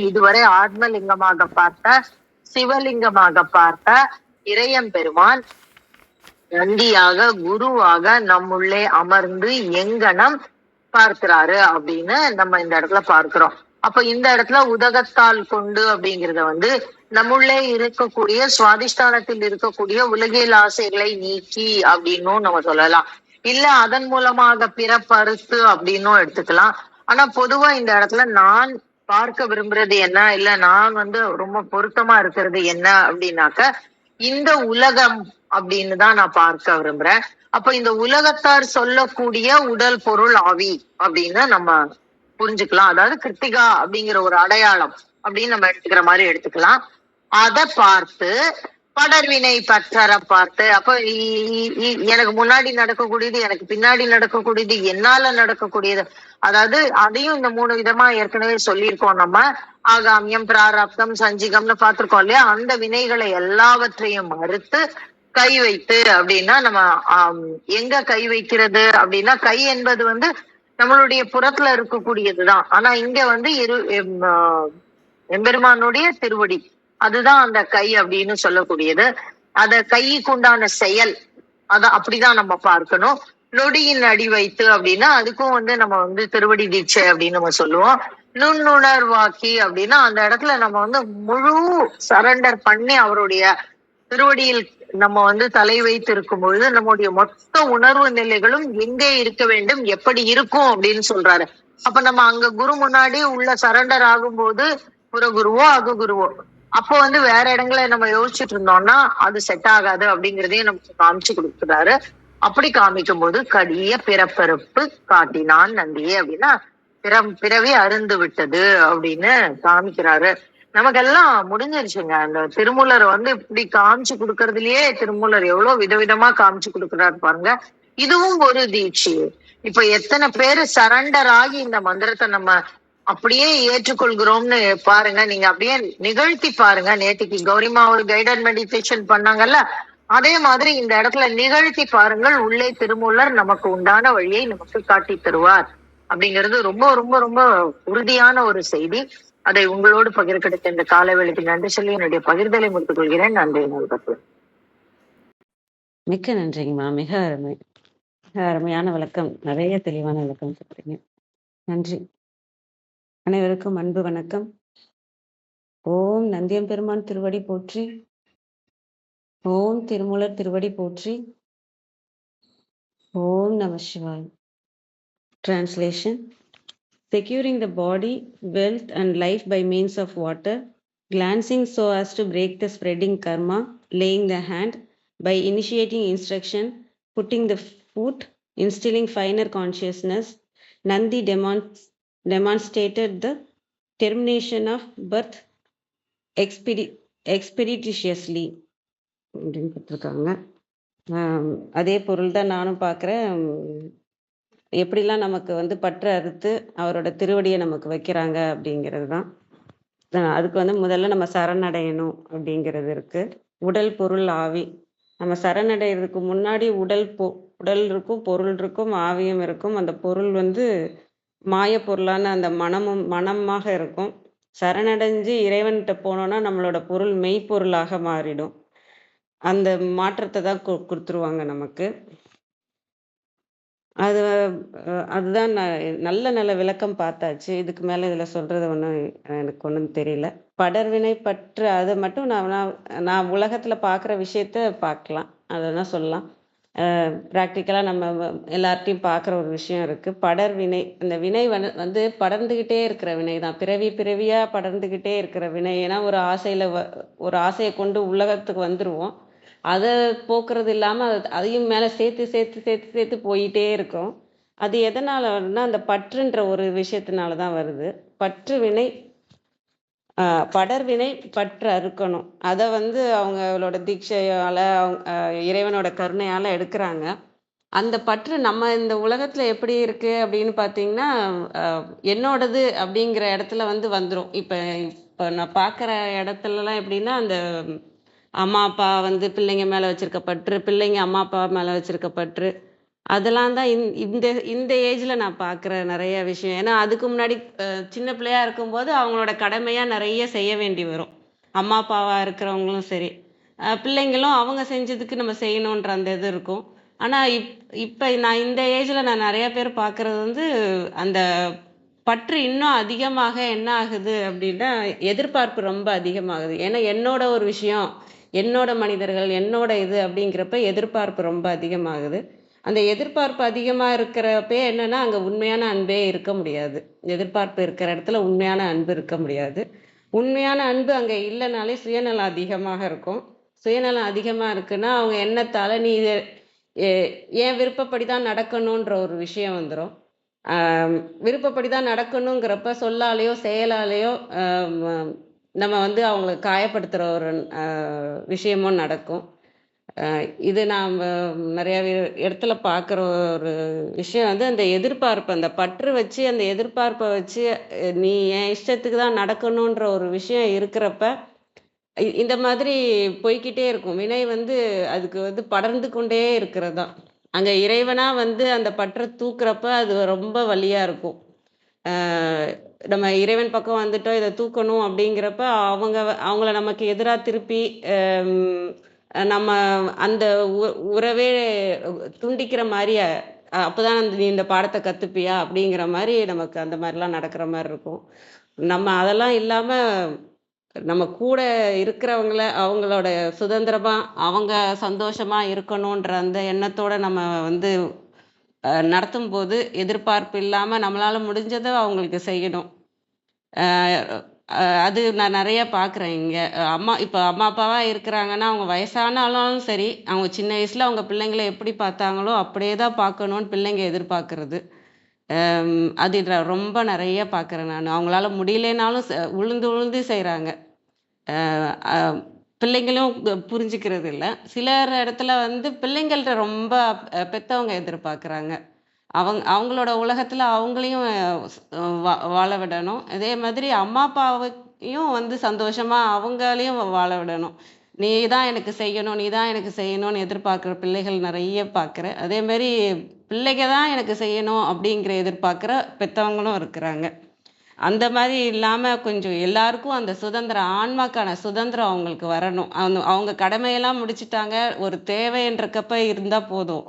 இதுவரை ஆத்மலிங்கமாக பார்த்த, சிவலிங்கமாக பார்த்த இறையம் பெருமான் நந்தியாக குருவாக நம்முள்ளே அமர்ந்து எங்கனம் பார்க்கிறாரு அப்படின்னு நம்ம இந்த இடத்துல பார்க்கிறோம். அப்ப இந்த இடத்துல உதகத்தால் கொண்டு அப்படிங்கிறத வந்து நம்முள்ளே இருக்கக்கூடிய சுவாதிஷ்டானத்தில் இருக்கக்கூடிய உலகியல் ஆசைகளை நீக்கி அப்படின்னும் நம்ம சொல்லலாம். இல்ல அதன் மூலமாக பிறப்பறுத்து அப்படின்னும் எடுத்துக்கலாம். ஆனா பொதுவா இந்த இடத்துல நான் பார்க்க விரும்புறது என்ன, இல்ல நான் ரொம்ப பொருத்தமா இருக்கிறது என்ன அப்படின்னாக்க, இந்த உலகம் அப்படின்னு தான் நான் பார்க்க விரும்புறேன். அப்ப இந்த உலகத்தார் சொல்லக்கூடிய உடல் பொருள் ஆவி அப்படின்னு நம்ம புரிஞ்சுக்கலாம். அதாவது கிருத்திகா அப்படிங்கிற ஒரு அடையாளம் அப்படின்னு நம்ம எடுத்துக்கிற மாதிரி எடுத்துக்கலாம். அத பார்த்து படர்வினை பற்றற பார்த்து, அப்ப எனக்கு முன்னாடி நடக்கக்கூடியது, எனக்கு பின்னாடி நடக்கக்கூடியது, என்னால நடக்கக்கூடியது, அதாவது அதையும் இந்த 3 விதமா ஏற்கனவே சொல்லியிருக்கோம் நம்ம. ஆகாமியம், பிராரப்தம், சஞ்சிகம்னு பார்த்திருக்கோம் இல்லையா? அந்த வினைகளை எல்லாவற்றையும் மறுத்து கை வைத்து அப்படின்னா நம்ம எங்க கை வைக்கிறது அப்படின்னா, கை என்பது நம்மளுடைய புறத்துல இருக்கக்கூடியதுதான். ஆனா இங்க எம்பெருமானுடைய திருவடி, அதுதான் அந்த கை அப்படின்னு சொல்லக்கூடியது. அத கைக்குண்டான செயல், அத அப்படிதான் நம்ம பார்க்கணும். நொடியின் அடி வைத்து அப்படின்னா அதுக்கும் நம்ம திருவடி தீட்சை அப்படின்னு நம்ம சொல்லுவோம். நுண்ணுணர்வாக்கி அப்படின்னா அந்த இடத்துல நம்ம முழு சரண்டர் பண்ணி அவருடைய திருவடியில் நம்ம தலை வைத்து இருக்கும் பொழுது நம்முடைய மொத்த உணர்வு நிலைகளும் எங்கே இருக்க வேண்டும், எப்படி இருக்கும் அப்படின்னு சொல்றாரு. அப்ப நம்ம அங்க குரு முன்னாடி உள்ள சரண்டர் ஆகும்போது புறகுருவோ அகுகுருவோ, அப்போ வேற இடங்களை நம்ம யோசிச்சுட்டு இருந்தோம்னா அது செட் ஆகாது அப்படிங்கிறதையும் நமக்கு காமிச்சு கொடுக்குறாரு. அப்படி காமிக்கும் போது கடிய பிறப்பெருப்பு காட்டினான் நந்தியே அப்படின்னா பிறவி அருந்து விட்டது அப்படின்னு காமிக்கிறாரு. நமக்கெல்லாம் முடிஞ்சிருச்சுங்க. அந்த திருமூலர் இப்படி காமிச்சு கொடுக்கறதுலயே திருமூலர் எவ்வளவு விதவிதமா காமிச்சு கொடுக்குறாரு பாருங்க. இதுவும் ஒரு தீட்சி. இப்ப எத்தனை பேரு சரண்டர் ஆகி இந்த மந்திரத்தை நம்ம அப்படியே ஏற்றுக்கொள்கிறோம்னு பாருங்க. நீங்க அப்படியே நிகழ்த்தி பாருங்க. நேற்றுக்கு கௌரிமா ஒரு கைடட் மெடிடேஷன் பண்ணாங்கல்ல, அதே மாதிரி இந்த இடத்துல நிகழ்த்தி பாருங்கள். உள்ளே திருமூலர் நமக்கு உண்டான வழியை நமக்கு காட்டி தருவார் அப்படிங்கிறது ரொம்ப ரொம்ப ரொம்ப உறுதியான ஒரு செய்தி. அதை உங்களோடு பகிர கிடைத்த இந்த கால வேளைக்கு நன்றி சொல்லி என்னுடைய பகிர்தலை முடித்துக் கொள்கிறேன். நன்றி. மிக்க நன்றிங்கம்மா. மிக அருமை, மிக அருமையான விளக்கம். நிறைய தெளிவான விளக்கம் சொல்றீங்க. நன்றி. அனைவருக்கும் அன்பு வணக்கம். ஓம் நந்தியம்பெருமான் திருவடி போற்றி. ஓம் திருமூலர் திருவடி போற்றி. ஓம் நம சிவாய். Translation: securing the body, wealth and life by means of water, glancing so as to break the spreading karma, laying the hand, by initiating instruction, putting the foot, instilling finer consciousness, Nandi demonstrated the termination of birth expeditiously. அப்படின்னு கொடுத்துருக்காங்க. அதே பொருள் தான் நானும் பார்க்குறேன். எப்படிலாம் நமக்கு பற்று அறுத்து அவரோட திருவடியை நமக்கு வைக்கிறாங்க அப்படிங்கிறது தான். அதுக்கு முதல்ல நம்ம சரணடையணும் அப்படிங்கிறது இருக்கு. உடல் பொருள் ஆவி. நம்ம சரணடைகிறதுக்கு முன்னாடி உடல் இருக்கும், பொருள் இருக்கும், ஆவியும் இருக்கும். அந்த பொருள் மாய பொருளான அந்த மனமாக இருக்கும். சரணடைஞ்சு இறைவன்கிட்ட போனோம்னா நம்மளோட பொருள் மெய்ப்பொருளாக மாறிடும். அந்த மாற்றத்தை தான் கொடுத்துருவாங்க நமக்கு. அதுதான் நல்ல நல்ல விளக்கம் பார்த்தாச்சு. இதுக்கு மேலே இதில் சொல்கிறது எனக்கு ஒன்றும் தெரியல. படர்வினை பற்று அதை மட்டும் நான் உலகத்தில் பார்க்குற விஷயத்த பார்க்கலாம், அதெல்லாம் சொல்லலாம். ப்ராக்டிக்கலாக நம்ம எல்லார்ட்டையும் பார்க்குற ஒரு விஷயம் இருக்குது. படர்வினை, அந்த வினை படர்ந்துக்கிட்டே இருக்கிற வினை தான். பிறவியாக படர்ந்துக்கிட்டே இருக்கிற வினை. ஏன்னா ஒரு ஆசையை கொண்டு உலகத்துக்கு வந்துடுவோம். அதை போக்குறது இல்லாமல் அதையும் மேலே சேர்த்து போயிட்டே இருக்கும். அது எதனால் வருதுன்னா அந்த பற்றுன்ற ஒரு விஷயத்தினால தான் வருது. பற்று வினை, படர்வினை பற்று அறுக்கணும். அதை அவங்களோட தீட்சையால் இறைவனோட கருணையால் எடுக்கிறாங்க. அந்த பற்று நம்ம இந்த உலகத்தில் எப்படி இருக்குது அப்படின்னு பார்த்தீங்கன்னா, என்னோடது அப்படிங்கிற இடத்துல வந்துடும். இப்போ நான் பார்க்குற இடத்துலலாம் எப்படின்னா, அந்த அம்மா அப்பா பிள்ளைங்க மேலே வச்சிருக்க பற்று, பிள்ளைங்க அம்மா அப்பா மேலே வச்சிருக்க பற்று, அதெல்லாம் தான் இந்த ஏஜில் நான் பார்க்குற நிறைய விஷயம். ஏன்னா அதுக்கு முன்னாடி சின்ன பிள்ளையா இருக்கும்போது அவங்களோட கடமையாக நிறைய செய்ய வேண்டி வரும். அம்மா அப்பாவாக இருக்கிறவங்களும் சரி, பிள்ளைங்களும் அவங்க செஞ்சதுக்கு நம்ம செய்யணுன்ற அந்த இது இருக்கும். ஆனால் இப்போ நான் இந்த ஏஜில் நான் நிறைய பேர் பார்க்குறது அந்த பற்று இன்னும் அதிகமாக என்ன ஆகுது அப்படின்னா, எதிர்பார்ப்பு ரொம்ப அதிகமாகுது. ஏன்னா என்னோட ஒரு விஷயம், என்னோட மனிதர்கள், என்னோட இது அப்படிங்கிறப்ப எதிர்பார்ப்பு ரொம்ப அதிகமாகுது. அந்த எதிர்பார்ப்பு அதிகமாக இருக்கிறப்பே என்னன்னா அங்கே உண்மையான அன்பே இருக்க முடியாது. எதிர்பார்ப்பு இருக்கிற இடத்துல உண்மையான அன்பு இருக்க முடியாது. உண்மையான அன்பு அங்கே இல்லைனாலே சுயநலம் அதிகமாக இருக்கும். சுயநலம் அதிகமாக இருக்குன்னா அவங்க எண்ணத்தால் நீ இது என் விருப்பப்படி தான் நடக்கணுன்ற ஒரு விஷயம் வந்துடும். விருப்பப்படி தான் நடக்கணுங்கிறப்ப சொல்லாலேயோ செயலாலேயோ நம்ம வந்து அவங்கள காயப்படுத்துகிற ஒரு விஷயமும் நடக்கும். இது நாம் நிறைய இடத்துல பார்க்குற ஒரு விஷயம் வந்து அந்த எதிர்பார்ப்பு, அந்த பற்று வச்சு அந்த எதிர்பார்ப்பை வச்சு நீ என் இஷ்டத்துக்கு தான் நடக்கணுன்ற ஒரு விஷயம் இருக்கிறப்ப இந்த மாதிரி போய்க்கிட்டே இருக்கும். வினை வந்து அதுக்கு வந்து படர்ந்து கொண்டே இருக்கிறது தான். அங்கே இறைவனா வந்து அந்த பற்றை தூக்குறப்ப அது ரொம்ப வலியா இருக்கும். நம்ம இறைவன் பக்கம் வந்துட்டோம், இதை தூக்கணும் அப்படிங்கிறப்ப அவங்கள நமக்கு எதிராக திருப்பி நம்ம அந்த உறவே துண்டிக்கிற மாதிரி அப்போதான் நீ இந்த பாடத்தை கற்றுப்பியா அப்படிங்கிற மாதிரி நமக்கு அந்த மாதிரிலாம் நடக்கிற மாதிரி இருக்கும். நம்ம அதெல்லாம் இல்லாமல் நம்ம கூட இருக்கிறவங்கள அவங்களோட சுதந்திரமா அவங்க சந்தோஷமா இருக்கணுன்ற அந்த எண்ணத்தோட நம்ம வந்து நடத்தும் போது எதிர்பார்ப்பு இல்லாம நம்மளால முடிஞ்சதை அவங்களுக்கு செய்யணும். அது நான் நிறைய பார்க்குறேன் இங்க. இப்போ அம்மா அப்பாவா இருக்கிறாங்கன்னா அவங்க வயசானாலும் சரி, அவங்க சின்ன வயசுல அவங்க பிள்ளைங்களை எப்படி பார்த்தாங்களோ அப்படியே தான் பார்க்கணும்னு பிள்ளைங்க எதிர்பார்க்கறது. அது ரொம்ப நிறைய பார்க்குறேன் நான். அவங்களால முடியலைனாலும் உழுந்து உழுந்து செய்கிறாங்க. பிள்ளைங்களும் புரிஞ்சுக்கிறது இல்லை. சிலர் இடத்துல வந்து பிள்ளைங்கள்ட்ட ரொம்ப பெற்றவங்க எதிர்பார்க்குறாங்க. அவங்களோட உலகத்தில் அவங்களையும் வாழ விடணும். அதே மாதிரி அம்மா அப்பாவையும் வந்து சந்தோஷமாக அவங்களையும் வாழ விடணும். நீ தான் எனக்கு செய்யணும், நீ தான் எனக்கு செய்யணும்னு எதிர்பார்க்குற பிள்ளைகள் நிறைய பார்க்குறேன். அதேமாரி பிள்ளைங்க தான் எனக்கு செய்யணும் அப்படிங்கிற எதிர்பார்க்குற பெற்றவங்களும் இருக்கிறாங்க. அந்த மாதிரி இல்லாமல் கொஞ்சம் எல்லாருக்கும் அந்த சுதந்திரம், ஆன்மாக்கான சுதந்திரம் அவங்களுக்கு வரணும். அவங்க கடமையெல்லாம் முடிச்சிட்டாங்க, ஒரு தேவைன்றக்கப்ப இருந்தால் போதும்.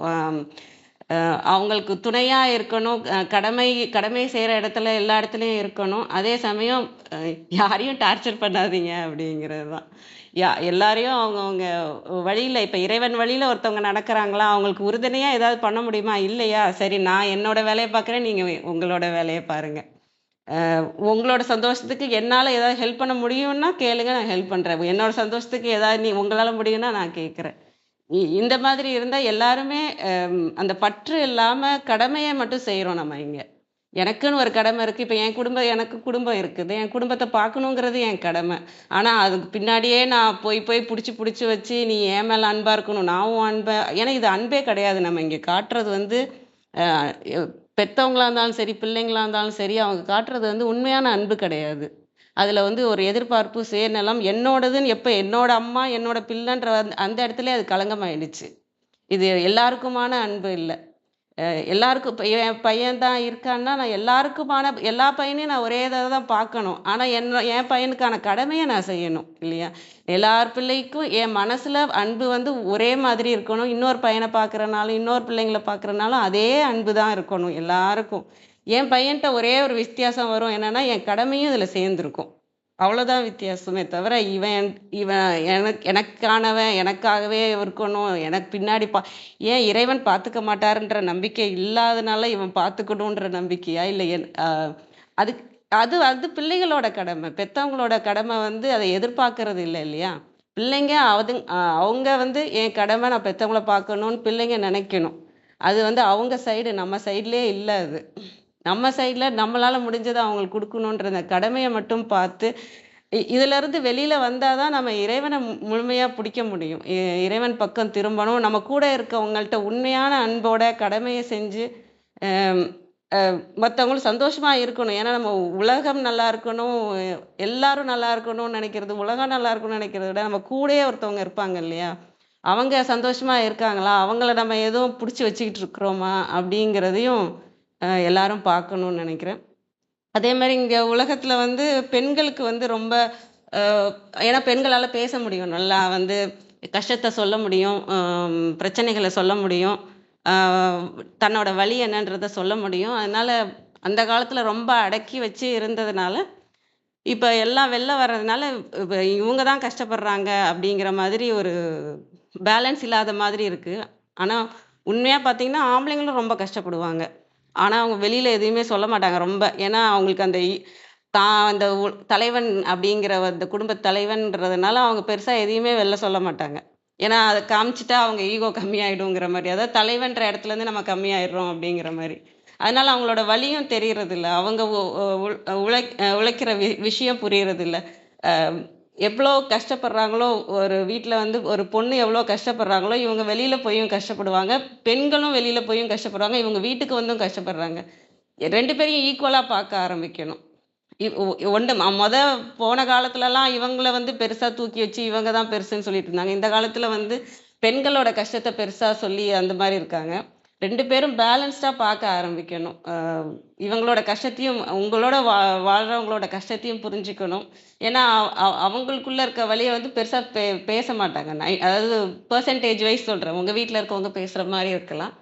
அவங்களுக்கு துணையாக இருக்கணும். கடமை செய்கிற இடத்துல எல்லா இடத்துலையும் இருக்கணும். அதே சமயம் யாரையும் டார்ச்சர் பண்ணாதீங்க அப்படிங்கிறது தான். எல்லாரையும் அவங்கவுங்க வழியில், இப்போ இறைவன் வழியில் ஒருத்தவங்க நடக்கிறாங்களா, அவங்களுக்கு உறுதுணையாக ஏதாவது பண்ண முடியுமா? இல்லையா? சரி, நான் என்னோட வேலையை பார்க்குறேன், நீங்கள் உங்களோட வேலையை பாருங்கள். உங்களோட சந்தோஷத்துக்கு என்னால் ஏதாவது ஹெல்ப் பண்ண முடியும்னா கேளுங்க, நான் ஹெல்ப் பண்ணுறேன். என்னோட சந்தோஷத்துக்கு ஏதாவது உங்களால் முடியும்னா நான் கேட்குறேன். இந்த மாதிரி இருந்தால் எல்லாருமே அந்த பற்று இல்லாமல் கடமையை மட்டும் செய்கிறோம் நம்ம இங்கே. எனக்குன்னு ஒரு கடமை இருக்குது. இப்போ எனக்கு குடும்பம் இருக்குது, என் குடும்பத்தை பார்க்கணுங்கிறது என் கடமை. ஆனால் அதுக்கு பின்னாடியே நான் போய் பிடிச்சி வச்சு நீ என் மேலே அன்பாக இருக்கணும், நானும் ஏன்னா இது அன்பே கிடையாது. நம்ம இங்கே காட்டுறது வந்து பெற்றவங்களா இருந்தாலும் சரி, பிள்ளைங்களா இருந்தாலும் சரி, அவங்க காட்டுறது வந்து உண்மையான அன்பு கிடையாது. அதில் வந்து ஒரு எதிர்பார்ப்பு, சுயநலம், என்னோடதுன்னு எப்போ என்னோட அம்மா என்னோட பிள்ளைன்ற அந்த இடத்துல அது களங்கமாயிடுச்சு. இது எல்லாருக்குமான அன்பு இல்லை. எல்லாருக்கும் இப்போ என் பையன் தான் இருக்கான்னா நான் எல்லா பையனையும் நான் ஒரே இதை தான் பார்க்கணும். ஆனால் என் பையனுக்கான கடமையை நான் செய்யணும் இல்லையா? எல்லார் பிள்ளைக்கும் என் மனசில் அன்பு வந்து ஒரே மாதிரி இருக்கணும். இன்னொரு பையனை பார்க்குறனாலும் இன்னொரு பிள்ளைங்களை பார்க்குறனாலும் அதே அன்பு தான் இருக்கணும் எல்லாருக்கும். என் பையன்கிட்ட ஒரே ஒரு வித்தியாசம் வரும், என்னன்னா என் கடமையும் இதில் சேர்ந்துருக்கும். அவ்வளோதான் வித்தியாசமே தவிர இவன் எனக்கானவன், எனக்காகவே இருக்கணும், எனக்கு பின்னாடி ஏன் இறைவன் பார்த்துக்க மாட்டாருன்ற நம்பிக்கை இல்லாதனால இவன் பார்த்துக்கணுன்ற நம்பிக்கையா? இல்லை அது அது அது பிள்ளைகளோட கடமை. பெற்றவங்களோட கடமை வந்து அதை எதிர்பார்க்கறது இல்லை இல்லையா? பிள்ளைங்க அவங்க வந்து என் கடமை நான் பெற்றவங்கள பார்க்கணும்னு பிள்ளைங்க நினைக்கணும். அது வந்து அவங்க சைடு, நம்ம சைட்லேயே இல்லை. அது நம்ம சைடில் நம்மளால் முடிஞ்சதை அவங்களுக்கு கொடுக்கணுன்ற அந்த கடமையை மட்டும் பார்த்து இதிலிருந்து வெளியில் வந்தால் தான் நம்ம இறைவனை முழுமையாக பிடிக்க முடியும். இறைவன் பக்கம் திரும்பணும். நம்ம கூட இருக்கவங்கள்ட்ட உண்மையான அன்போட கடமையை செஞ்சு மற்றவங்களும் சந்தோஷமாக இருக்கணும். ஏன்னா நம்ம உலகம் நல்லா இருக்கணும், எல்லாரும் நல்லா இருக்கணும்னு நினைக்கிறது, உலகம் நல்லா இருக்கணும்னு நினைக்கிறத விட நம்ம கூடயே ஒருத்தவங்க இருப்பாங்க இல்லையா, அவங்க சந்தோஷமாக இருக்காங்களா, அவங்கள நம்ம எதுவும் பிடிச்சி வச்சுக்கிட்டு இருக்கிறோமா அப்படிங்கிறதையும் எல்லாரும் பார்க்கணும்னு நினைக்கிறேன். அதே மாதிரி இங்கே உலகத்தில் வந்து பெண்களுக்கு வந்து ரொம்ப ஏன்னா பெண்களால் பேச முடியும், நல்லா வந்து கஷ்டத்தை சொல்ல முடியும், பிரச்சனைகளை சொல்ல முடியும், தன்னோட வழி என்னன்றதை சொல்ல முடியும். அதனால் அந்த காலத்தில் ரொம்ப அடக்கி வச்சு இருந்ததுனால இப்போ எல்லாம் வெளில வர்றதுனால இப்போ இவங்க தான் கஷ்டப்படுறாங்க அப்படிங்கிற மாதிரி ஒரு பேலன்ஸ் இல்லாத மாதிரி இருக்குது. ஆனால் உண்மையா பார்த்தீங்கன்னா, ஆம்பளைங்களும் ரொம்ப கஷ்டப்படுவாங்க. ஆனா, அவங்க வெளியில எதையுமே சொல்ல மாட்டாங்க ரொம்ப. ஏன்னா, அவங்களுக்கு அந்த தான் அந்த தலைவன் அப்படிங்கிற அந்த குடும்பத் தலைவன்றதுனால, அவங்க பெருசா எதையுமே வெளில சொல்ல மாட்டாங்க. ஏன்னா, அத காமிச்சுட்டா அவங்க ஈகோ கம்மியாயிடுங்கிற மாரி. அதாவது தலைவன்ற இடத்துலேருந்து நம்ம கம்மியாயிடுறோம் அப்படிங்கிற மாரி. அதனால அவங்களோட வலியும் தெரியறதில்ல. அவங்க உ உ உழைக்கிற விஷயம் புரியறதில்ல. அ எவ்வளோ கஷ்டப்படுறாங்களோ, ஒரு வீட்ல வந்து ஒரு பொண்ணு எவ்வளோ கஷ்டப்படுறாங்களோ, இவங்க வெளியில போயும் கஷ்டப்படுவாங்க. பெண்களும் வெளியில போயும் கஷ்டப்படுறாங்க. இவங்க வீட்டுக்கு வந்தும் கஷ்டப்படுறாங்க. 2 பேரையும் ஈக்குவலா பார்க்க ஆரம்பிக்கணும். இ ஒ ஒண்டு மொத போன காலத்துலலாம் இவங்கள வந்து பெருசா தூக்கி வச்சு, இவங்க தான் பெருசுன்னு சொல்லிட்டு இருந்தாங்க. இந்த காலத்துல வந்து பெண்களோட கஷ்டத்த பெருசா சொல்லி அந்த மாரி இருக்காங்க. 2 பேரும் பேலன்ஸ்டா பார்க்க ஆரம்பிக்கணும். இவங்களோட கஷ்டத்தையும் உங்களோட வாழ்றவங்களோட கஷ்டத்தையும் புரிஞ்சுக்கணும். ஏன்னா, அவங்களுக்குள்ள இருக்க வலிய வந்து பெருசா பேச மாட்டாங்க. அதாவது பெர்சன்டேஜ் வைஸ் சொல்றேன். உங்க வீட்ல இருக்கவங்க பேசுற மாரி இருக்கலாம்.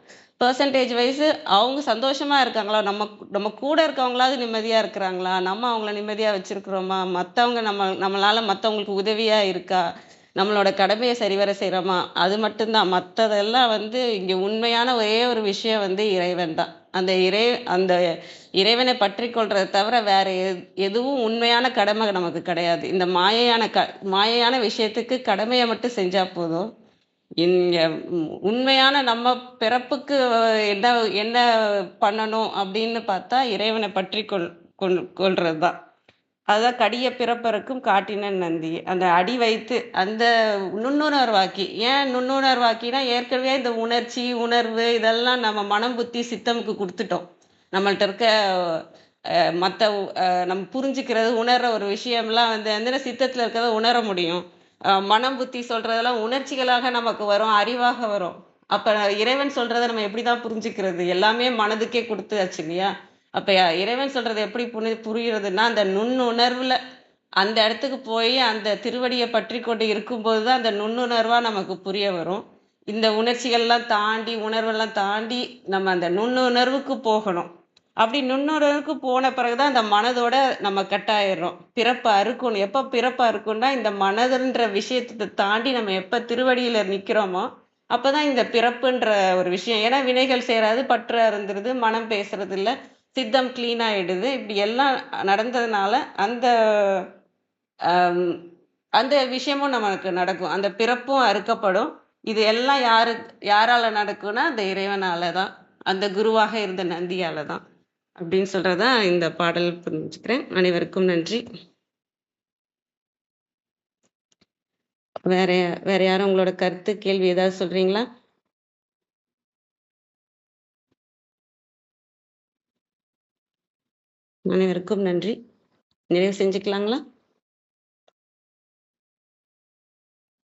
பெர்சன்டேஜ் வைஸ் அவங்க சந்தோஷமா இருக்காங்களா? நம்ம நம்ம கூட இருக்கவங்களாவது நிம்மதியா இருக்கிறாங்களா? நம்ம அவங்கள நிம்மதியா வச்சிருக்கிறோமா? மத்தவங்க நம்மளால மத்தவங்களுக்கு உதவியா இருக்கா? நம்மளோட கடமைய சரிவர செய்றோமா? அது மட்டும் தான். மத்ததெல்லாம் வந்து இங்க உண்மையான ஒரே ஒரு விஷயம் வந்து இறைவன் தான். அந்த இறைவனை பற்றிக் கொள்றத தவிர வேற எதுவும் உண்மையான கடமை நமக்கு கிடையாது. இந்த மாயையான விஷயத்துக்கு கடமைய மட்டும் செஞ்சா போதும். இங்க உண்மையான நம்ம பிறப்புக்கு என்ன என்ன பண்ணணும் அப்படின்னு பார்த்தா, இறைவனை பற்றிக் கொள்றது தான். அதான் "கடிய பிறப்பறுக்கும் காட்டினன் நந்தி." அந்த அடி வைத்து அந்த நுண்ணுணர்வாக்கி. ஏன் நுண்ணுணர்வாக்கினா, ஏற்கனவே இந்த உணர்ச்சி, உணர்வு இதெல்லாம் நம்ம மனம், புத்தி, சித்தம்க்கு குடுத்துட்டோம். நம்மள்ட்ட இருக்க மத்த நம்ம புரிஞ்சுக்கிறது, உணர்ற ஒரு விஷயம்லாம் வந்து வந்து சித்தத்துல இருக்கிறத உணர முடியும். மனம், புத்தி சொல்றதெல்லாம் உணர்ச்சிகளாக நமக்கு வரும், அறிவாக வரும். அப்ப இறைவன் சொல்றத நம்ம எப்படிதான் புரிஞ்சுக்கிறது? எல்லாமே மனதுக்கே குடுத்தாச்சு இல்லையா? அப்ப இறைவன் சொல்றது எப்படி புரியுறதுன்னா, அந்த நுண்ணுணர்வுல அந்த இடத்துக்கு போய் அந்த திருவடிய பற்றிக் கொண்டு இருக்கும்போது தான் அந்த நுண்ணுணர்வா நமக்கு புரிய வரும். இந்த உணர்ச்சிகள்லாம் தாண்டி, உணர்வெல்லாம் தாண்டி நம்ம அந்த நுண்ணுணர்வுக்கு போகணும். அப்படி நுண்ணுணர்வுக்கு போன பிறகு தான் அந்த மனதோட நம்ம கட் ஆயிடுறோம். பிறப்பு அறுக்கணும். எப்ப பிறப்பு அறுக்கும்னா, இந்த மனதுன்ற விஷயத்த தாண்டி நம்ம எப்ப திருவடியில நிக்கிறோமோ, அப்பதான் இந்த பிறப்புன்ற ஒரு விஷயம். ஏன்னா வினைகள் சேராது, பற்று அறுந்துருது, மனம் பேசுறதில்ல, சித்தம் கிளீன் ஆயிடுது. இப்படி எல்லாம் நடந்ததுனால அந்த அம் அந்த விஷயமும் நமக்கு நடக்கும். அந்த பிறப்பும் அறுக்கப்படும். இது எல்லாம் யாரால நடக்கும்னா, அந்த இறைவனால தான். அந்த குருவாக இருந்த நந்தியால தான். அப்படின்னு சொல்றதா இந்த பாடல் புரிஞ்சுக்கிறேன். அனைவருக்கும் நன்றி. வேற வேற யாரும் உங்களோட கருத்து, கேள்வி ஏதாவது சொல்றீங்களா? அனைவருக்கும் நன்றி. நிறைவு செஞ்சுக்கலாங்களா?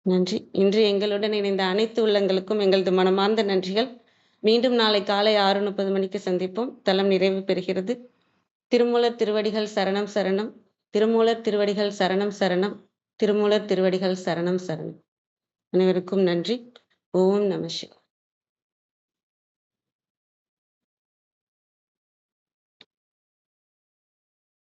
நன்றி. இன்று எங்களுடன் இணைந்த அனைத்து உள்ளங்களுக்கும் எங்களது மனமார்ந்த நன்றிகள். மீண்டும் நாளை காலை 6:30 மணிக்கு சந்திப்போம். தலம் நிறைவு பெறுகிறது. திருமூலர் திருவடிகள் சரணம் சரணம். திருமூலர் திருவடிகள் சரணம் சரணம். திருமூலர் திருவடிகள் சரணம் சரணம். அனைவருக்கும் நன்றி. ஓம் நம சிவாய.